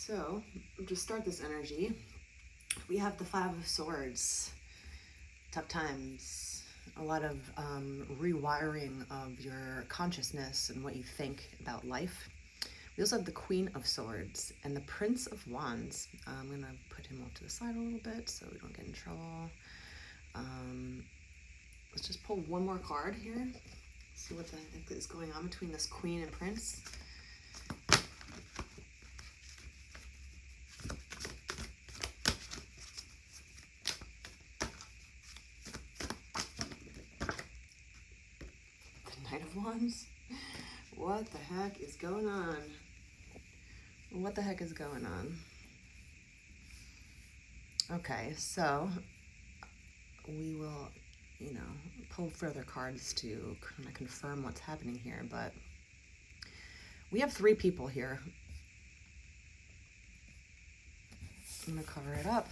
So, to start this energy, we have the Five of Swords. Tough times, a lot of rewiring of your consciousness and what you think about life. We also have the Queen of Swords and the Prince of Wands. I'm going to put him off to the side a little bit so we don't get in trouble. Let's just pull one more card here. See what the heck is going on between this Queen and Prince. Knight of Wands? What the heck is going on? What the heck is going on? Okay, so we will, pull further cards to kind of confirm what's happening here, but we have three people here. I'm gonna cover it up.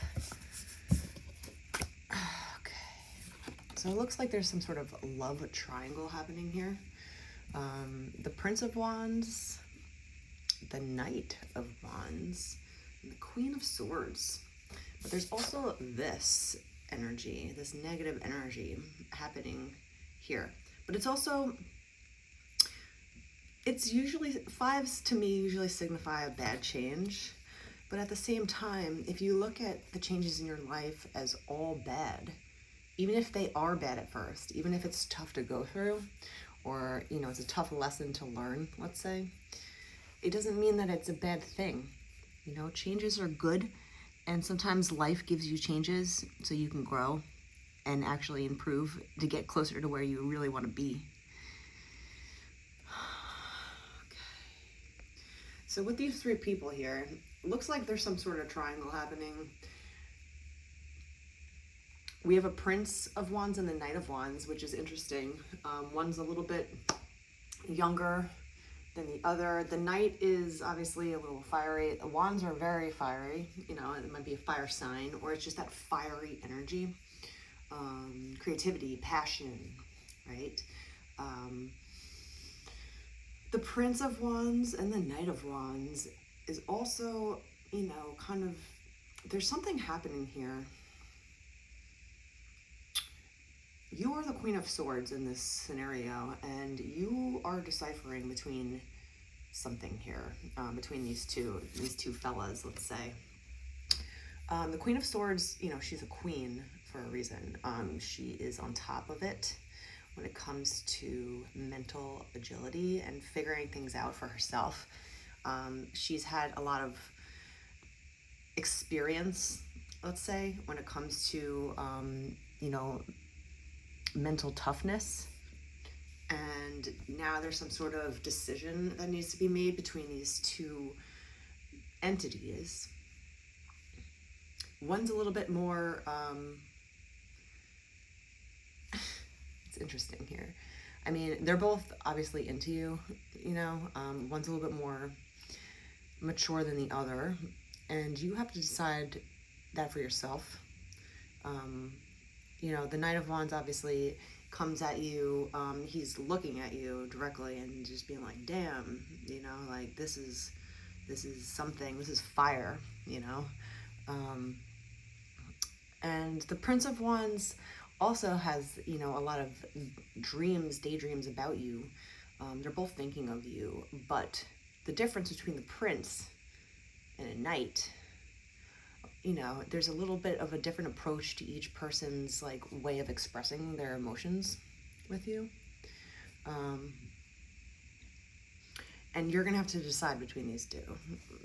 So it looks like there's some sort of love triangle happening here. The Prince of Wands, the Knight of Wands, and the Queen of Swords. But there's also this energy, this negative energy happening here. But it's usually, fives to me usually signify a bad change. But at the same time, if you look at the changes in your life as all bad, even if they are bad at first, even if it's tough to go through, or, it's a tough lesson to learn, let's say, it doesn't mean that it's a bad thing. Changes are good, and sometimes life gives you changes so you can grow and actually improve to get closer to where you really want to be. Okay. So with these three people here, looks like there's some sort of triangle happening. We have a Prince of Wands and the Knight of Wands, which is interesting. One's a little bit younger than the other. The Knight is obviously a little fiery. The Wands are very fiery. It might be a fire sign, or it's just that fiery energy. Creativity, passion, right? The Prince of Wands and the Knight of Wands is also, kind of, there's something happening here. You are the Queen of Swords in this scenario, and you are deciphering between something here, between these two fellas, let's say. The Queen of Swords, she's a queen for a reason. She is on top of it when it comes to mental agility and figuring things out for herself. She's had a lot of experience, let's say, when it comes to, mental toughness, and now there's some sort of decision that needs to be made between these two entities. One's a little bit more it's interesting here. I mean, they're both obviously into you, one's a little bit more mature than the other, and you have to decide that for yourself. The Knight of Wands obviously comes at you, he's looking at you directly and just being like, damn, like this is something, this is fire, and the Prince of Wands also has, a lot of daydreams about you. They're both thinking of you, but the difference between the Prince and a Knight, there's a little bit of a different approach to each person's way of expressing their emotions with you. And you're gonna have to decide between these two.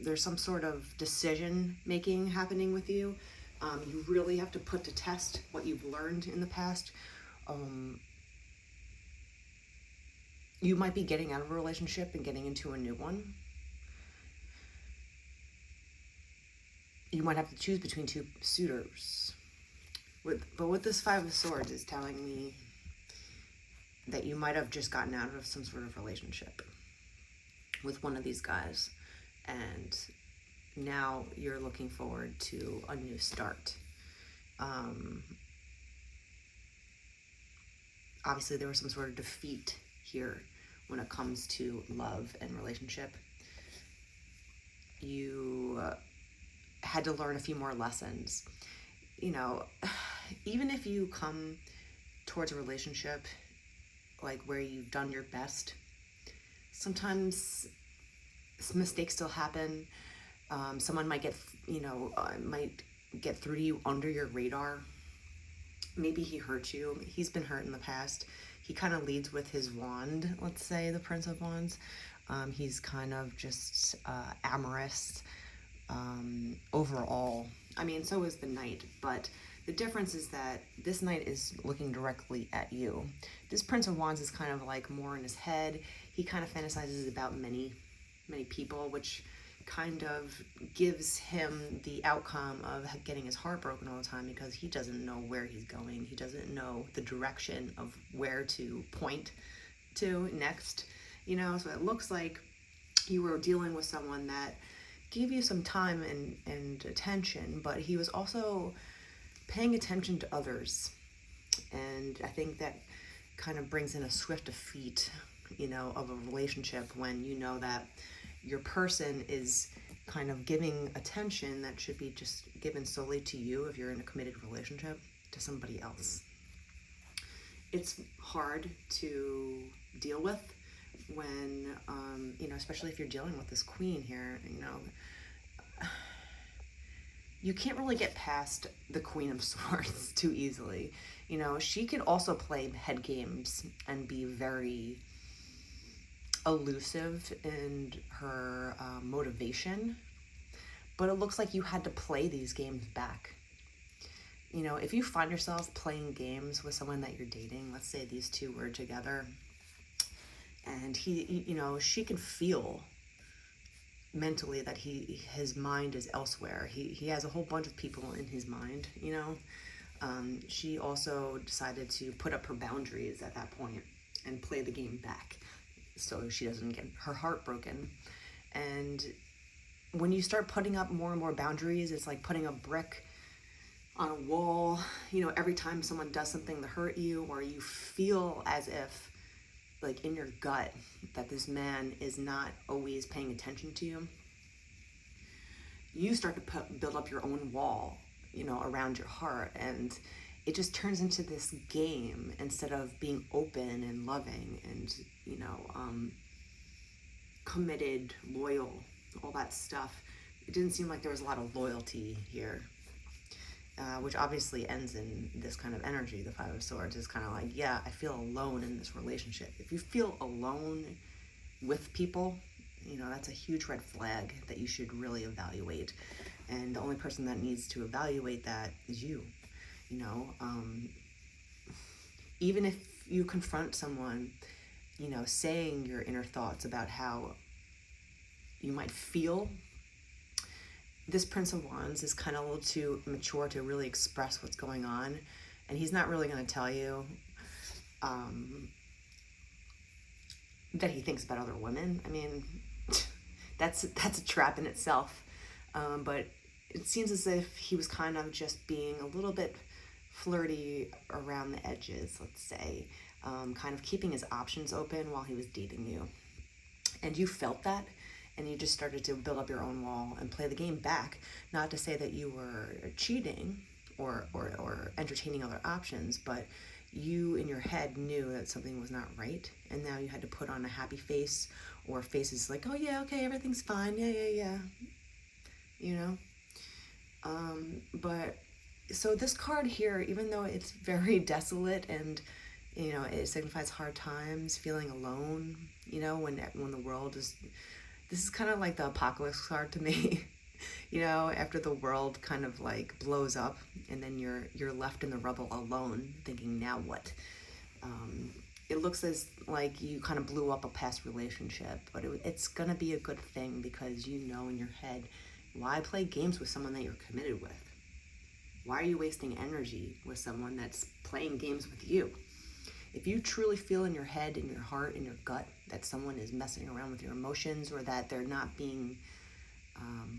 There's some sort of decision making happening with you. You really have to put to test what you've learned in the past. You might be getting out of a relationship and getting into a new one. You might have to choose between two suitors. But what this Five of Swords is telling me that you might have just gotten out of some sort of relationship with one of these guys, and now you're looking forward to a new start. Obviously, there was some sort of defeat here when it comes to love and relationship. you had to learn a few more lessons. You know, even if you come towards a relationship like where you've done your best, sometimes mistakes still happen. Someone might might get through to you under your radar. Maybe he hurt you. He's been hurt in the past. He kind of leads with his wand, let's say, the Prince of Wands. He's kind of just amorous overall. I mean, so is the Knight, but the difference is that this Knight is looking directly at you. This Prince of Wands is kind of like more in his head. He kind of fantasizes about many people, which kind of gives him the outcome of getting his heart broken all the time because he doesn't know where he's going. He doesn't know the direction of where to point to next, so it looks like you were dealing with someone that gave you some time and attention, but he was also paying attention to others. And I think that kind of brings in a swift defeat, of a relationship when you know that your person is kind of giving attention that should be just given solely to you if you're in a committed relationship to somebody else. It's hard to deal with when, especially if you're dealing with this queen here, you can't really get past the Queen of Swords too easily. She could also play head games and be very elusive in her motivation, but it looks like you had to play these games back. If you find yourself playing games with someone that you're dating, let's say these two were together, and she can feel mentally that his mind is elsewhere. He has a whole bunch of people in his mind, she also decided to put up her boundaries at that point and play the game back so she doesn't get her heart broken. And when you start putting up more and more boundaries, it's like putting a brick on a wall. Every time someone does something to hurt you, or you feel as if, like in your gut, that this man is not always paying attention to you, you start to build up your own wall, around your heart, and it just turns into this game instead of being open and loving and, committed, loyal, all that stuff. It didn't seem like there was a lot of loyalty here, which obviously ends in this kind of energy. The Five of Swords is kind of like, yeah, I feel alone in this relationship. If you feel alone with people, that's a huge red flag that you should really evaluate. And the only person that needs to evaluate that is you. Even if you confront someone, saying your inner thoughts about how you might feel, this Prince of Wands is kind of a little too mature to really express what's going on, and he's not really going to tell you that he thinks about other women. I mean, that's a trap in itself. But it seems as if he was kind of just being a little bit flirty around the edges, let's say, kind of keeping his options open while he was dating you. And you felt that, and you just started to build up your own wall and play the game back. Not to say that you were cheating or entertaining other options, but you in your head knew that something was not right, and now you had to put on a happy face, or faces like, oh yeah, okay, everything's fine, yeah. But so this card here, even though it's very desolate and it signifies hard times, feeling alone, when the world is, this is kind of like the apocalypse card to me. After the world kind of like blows up, and then you're left in the rubble alone, thinking, now what? It looks as like you kind of blew up a past relationship, but it's gonna be a good thing, because in your head, why play games with someone that you're committed with? Why are you wasting energy with someone that's playing games with you? If you truly feel in your head, in your heart, in your gut that someone is messing around with your emotions, or that they're not being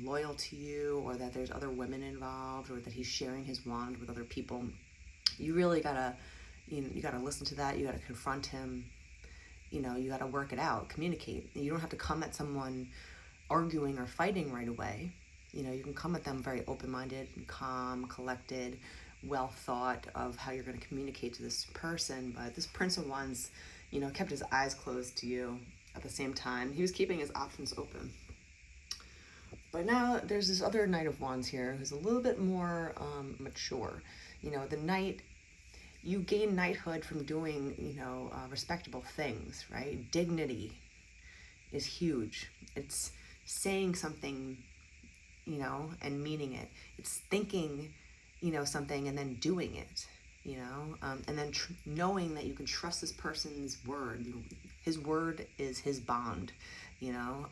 loyal to you, or that there's other women involved, or that he's sharing his wand with other people, you really gotta, you gotta listen to that. You gotta confront him. You gotta work it out, communicate. You don't have to come at someone arguing or fighting right away. You know, you can come at them very open-minded, calm, collected, well thought of how you're going to communicate to this person. But this Prince of Wands, you know, kept his eyes closed to you at the same time. He was keeping his options open. But now there's this other Knight of Wands here who's a little bit more mature. You know, the Knight, you gain knighthood from doing, you know, respectable things, right? Dignity is huge. It's saying something, you know, and meaning it. It's thinking, you know, something and then doing it, you know, and then knowing that you can trust this person's word. His word is his bond, you know.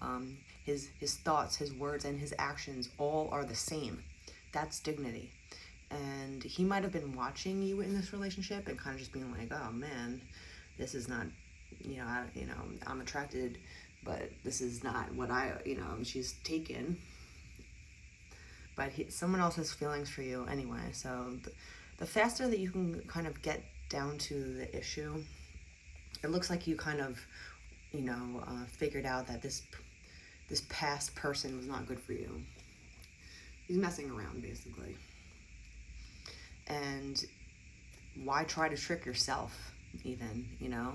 His thoughts, his words, and his actions all are the same. That's dignity. And he might have been watching you in this relationship and kind of just being like, oh man, this is not, you know, I'm attracted, but this is not what she's taken. But someone else has feelings for you anyway. So the faster that you can kind of get down to the issue, it looks like you kind of, you know, figured out that this past person was not good for you. He's messing around, basically. And why try to trick yourself, even, you know?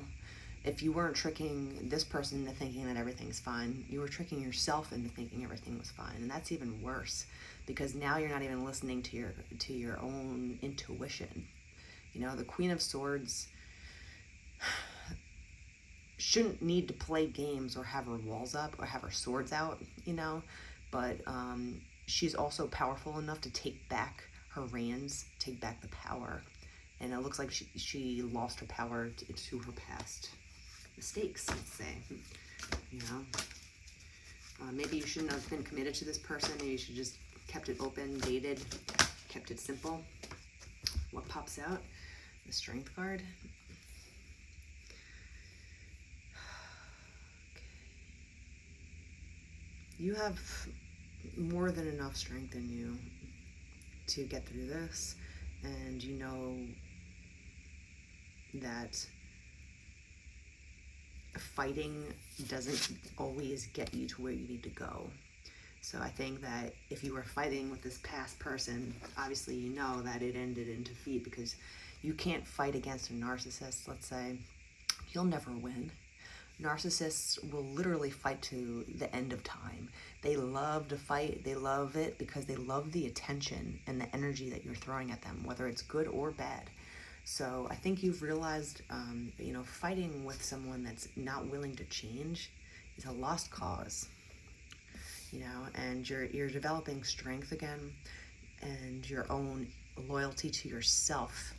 If you weren't tricking this person into thinking that everything's fine, you were tricking yourself into thinking everything was fine. And that's even worse, because now you're not even listening to your own intuition. You know, the Queen of Swords shouldn't need to play games or have her walls up or have her swords out, you know, but she's also powerful enough to take back her reins, take back the power. And it looks like she lost her power to her past mistakes, let's say, you know. Maybe you shouldn't have been committed to this person. Maybe you should just kept it open, dated, kept it simple. What pops out? The Strength card. You have more than enough strength in you to get through this, and you know that fighting doesn't always get you to where you need to go. So I think that if you were fighting with this past person, obviously you know that it ended in defeat, because you can't fight against a narcissist, let's say. You'll never win. Narcissists will literally fight to the end of time. They love to fight. They love it because they love the attention and the energy that you're throwing at them, whether it's good or bad. So I think you've realized, you know, fighting with someone that's not willing to change is a lost cause. You know, and you're developing strength again, and your own loyalty to yourself.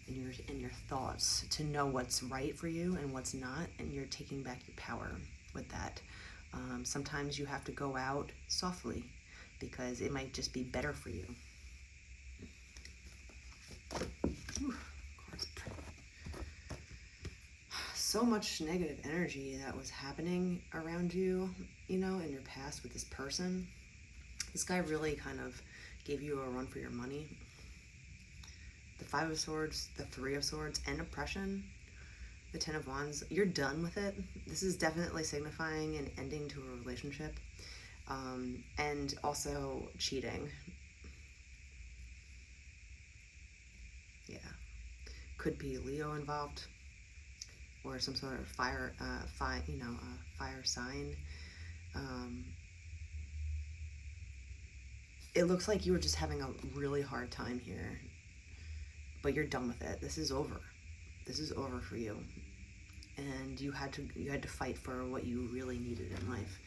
In your thoughts, to know what's right for you and what's not, and you're taking back your power with that. Sometimes you have to go out softly because it might just be better for you. So much negative energy that was happening around you, you know, in your past with this person. This guy really kind of gave you a run for your money. The Five of Swords, the Three of Swords, and oppression, the Ten of Wands, you're done with it. This is definitely signifying an ending to a relationship, and also cheating. Yeah, could be Leo involved, or some sort of fire sign. It looks like you were just having a really hard time here. But you're done with it. This is over. This is over for you. And you had to fight for what you really needed in life.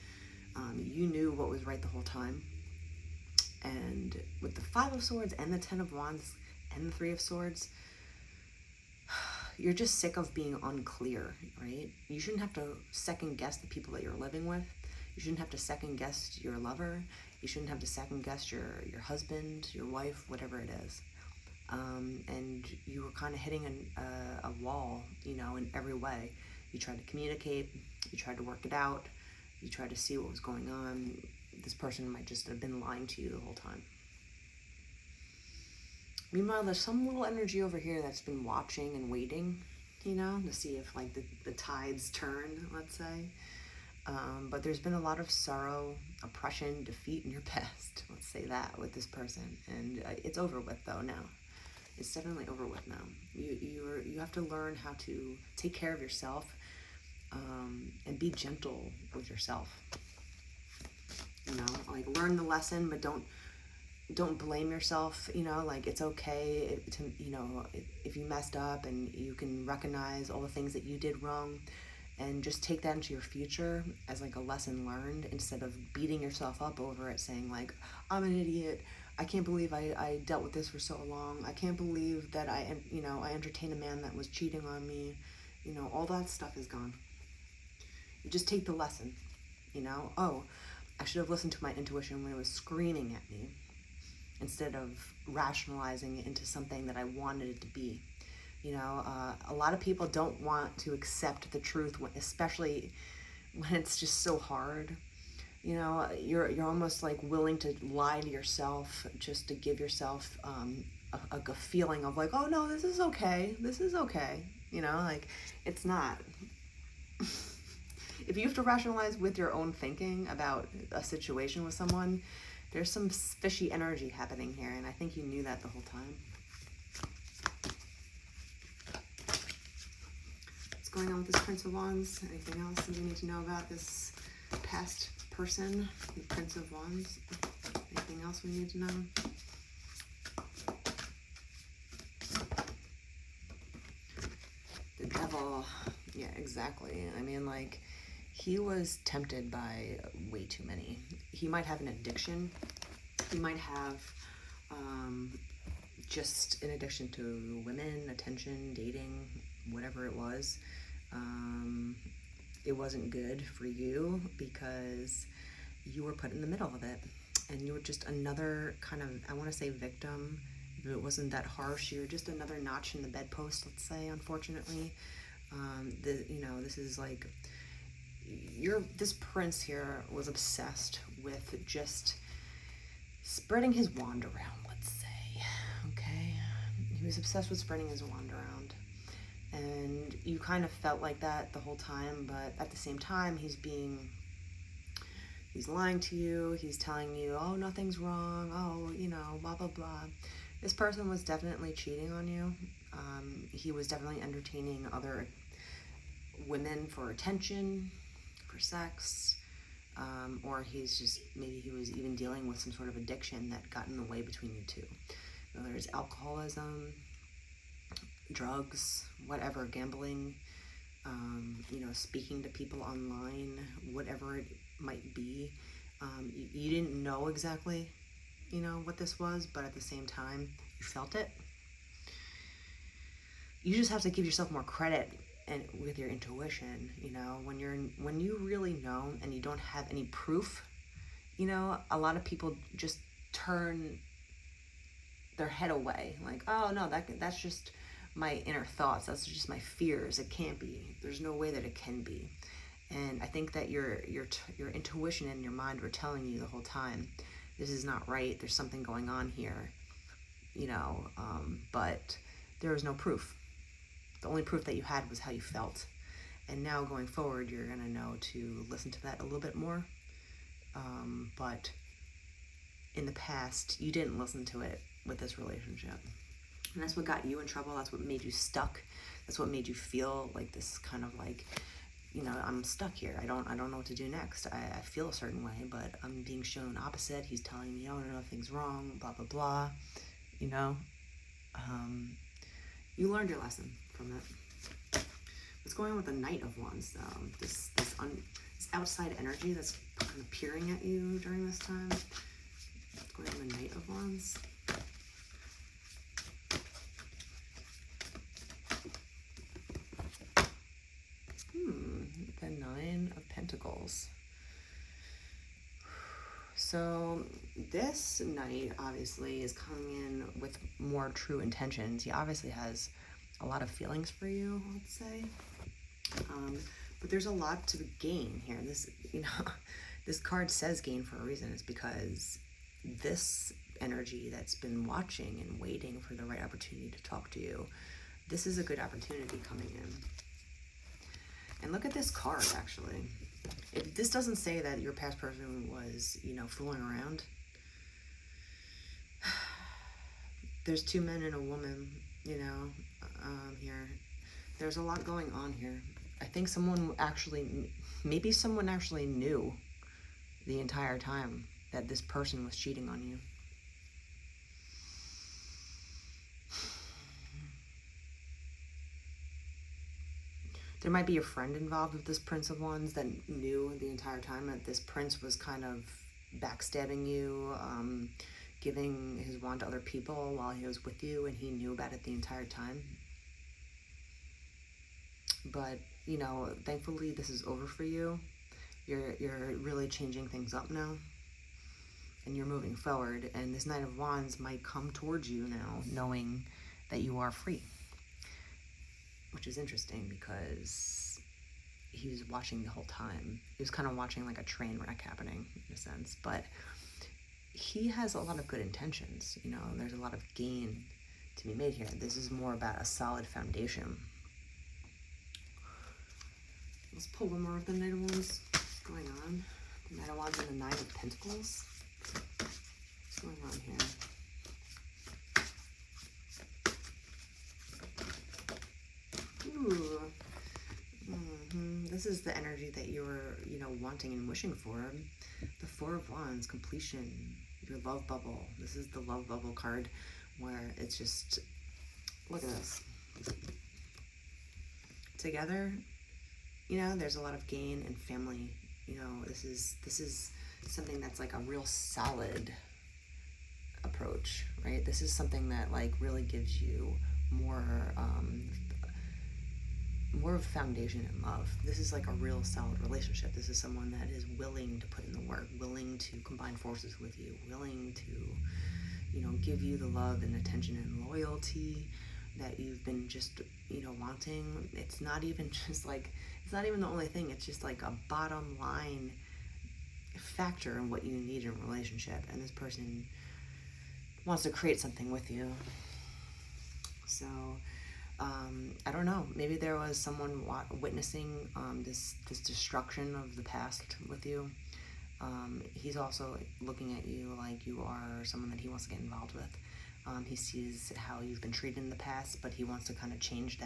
You knew what was right the whole time. And with the Five of Swords and the Ten of Wands and the Three of Swords, you're just sick of being unclear, right? You shouldn't have to second guess the people that you're living with. You shouldn't have to second guess your lover. You shouldn't have to second guess your husband, your wife, whatever it is. And you were kind of hitting a wall, you know, in every way. You tried to communicate, you tried to work it out, you tried to see what was going on. This person might just have been lying to you the whole time. Meanwhile, there's some little energy over here that's been watching and waiting, you know, to see if, like, the tides turn, let's say. But there's been a lot of sorrow, oppression, defeat in your past. Let's say that with this person, and it's over with though now. It's definitely over with now. You have to learn how to take care of yourself, and be gentle with yourself. You know, like learn the lesson, but don't blame yourself. You know, like it's okay to, you know, if you messed up, and you can recognize all the things that you did wrong, and just take that into your future as like a lesson learned, instead of beating yourself up over it, saying like, I'm an idiot, I can't believe I dealt with this for so long, I can't believe that I entertained a man that was cheating on me. You know, all that stuff is gone. You just take the lesson, you know. Oh, I should have listened to my intuition when it was screaming at me, instead of rationalizing it into something that I wanted it to be. You know, a lot of people don't want to accept the truth, especially when it's just so hard. You know, you're almost like willing to lie to yourself just to give yourself a feeling of like, oh no, this is okay. This is okay. You know, like it's not. If you have to rationalize with your own thinking about a situation with someone, there's some fishy energy happening here, and I think you knew that the whole time. What's going on with this Prince of Wands? Anything else that you need to know about this past person, the Prince of Wands? Anything else we need to know? The Devil. Yeah, exactly. I mean, like, he was tempted by way too many. He might have an addiction. He might have just an addiction to women, attention, dating, whatever it was. It wasn't good for you because you were put in the middle of it. And you were just another kind of, I want to say victim. If it wasn't that harsh, you were just another notch in the bedpost, let's say, unfortunately. This is like, this prince here was obsessed with just spreading his wand around, let's say, okay? He was obsessed with spreading his wand around. And you kind of felt like that the whole time, but at the same time, he's lying to you, he's telling you, oh, nothing's wrong, oh, you know, blah, blah, blah. This person was definitely cheating on you. He was definitely entertaining other women for attention, for sex, or maybe he was even dealing with some sort of addiction that got in the way between you two. Whether it's alcoholism, drugs, whatever, gambling, speaking to people online, whatever it might be. You didn't know exactly, what this was, but at the same time, you felt it. You just have to give yourself more credit and with your intuition, when you really know and you don't have any proof, a lot of people just turn their head away, like, oh no, that's just my inner thoughts, that's just my fears, it can't be, there's no way that it can be. And I think that your intuition and your mind were telling you the whole time, this is not right, there's something going on here, but there was no proof. The only proof that you had was how you felt. And now going forward, you're gonna know to listen to that a little bit more. But in the past, you didn't listen to it with this relationship. And that's what got you in trouble. That's what made you stuck. That's what made you feel like this kind of like, I'm stuck here. I don't know what to do next. I feel a certain way, but I'm being shown opposite. He's telling me, oh, no, nothing's wrong, blah, blah, blah. You learned your lesson from it. What's going on with the Knight of Wands, though? This outside energy that's kind of peering at you during this time. What's going on with the Knight of Wands? The Nine of Pentacles. So this knight obviously is coming in with more true intentions. He obviously has a lot of feelings for you, let's say. But there's a lot to gain here. This card says gain for a reason. It's because this energy that's been watching and waiting for the right opportunity to talk to you, this is a good opportunity coming in. And look at this card, actually. if this doesn't say that your past person was, fooling around, there's two men and a woman, here. There's a lot going on here. I think maybe someone actually knew the entire time that this person was cheating on you. There might be a friend involved with this Prince of Wands that knew the entire time that this prince was kind of backstabbing you, giving his wand to other people while he was with you, and he knew about it the entire time. But, thankfully this is over for you. You're really changing things up now, and you're moving forward, and this Knight of Wands might come towards you now knowing that you are free, which is interesting because he was watching the whole time. He was kind of watching like a train wreck happening in a sense, but he has a lot of good intentions. There's a lot of gain to be made here. This is more about a solid foundation. Let's pull one more of the Knight of Wands. What's going on? The Knight of Wands and the Nine of Pentacles. What's going on here? Ooh. This is the energy that you're, wanting and wishing for. The Four of Wands, completion, your love bubble. This is the love bubble card where it's just, look at this. Together, there's a lot of gain and family. This is something that's like a real solid approach, right? This is something that like really gives you more of a foundation in love. This is like a real solid relationship. This is someone that is willing to put in the work, willing to combine forces with you, willing to, give you the love and attention and loyalty that you've been just, wanting. It's not even the only thing. It's just like a bottom line factor in what you need in a relationship. And this person wants to create something with you. So, I don't know. Maybe there was someone witnessing this destruction of the past with you. He's also looking at you like you are someone that he wants to get involved with. He sees how you've been treated in the past, but he wants to kind of change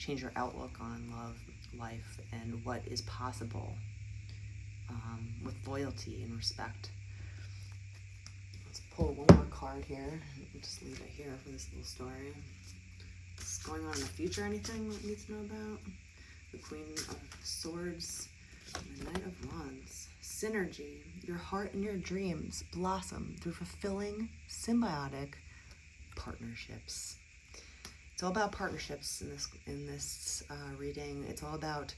your outlook on love, life, and what is possible with loyalty and respect. Let's pull one more card here. I'll just leave it here for this little story. What's going on in the future? Anything that needs to know about? The Queen of Swords and the Knight of Wands. Synergy. Your heart and your dreams blossom through fulfilling, symbiotic partnerships. It's all about partnerships in this reading. It's all about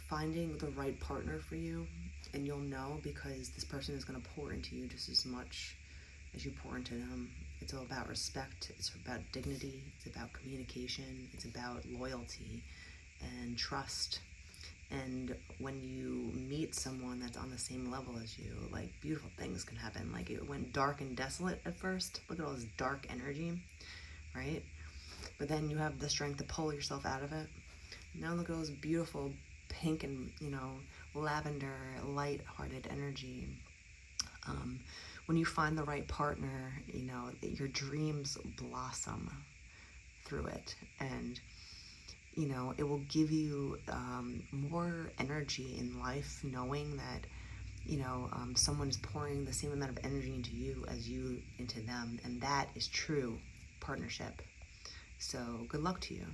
finding the right partner for you, and you'll know because this person is going to pour into you just as much as you pour into them. It's all about respect. It's about dignity. It's about communication. It's about loyalty and trust. And when you meet someone that's on the same level as you, like, beautiful things can happen. Like, it went dark and desolate at first. Look at all this dark energy, right? But then you have the strength to pull yourself out of it. Now look at all this beautiful pink and, lavender, light-hearted energy. When you find the right partner, your dreams blossom through it. And it will give you more energy in life knowing that, someone is pouring the same amount of energy into you as you into them. And that is true partnership. So good luck to you.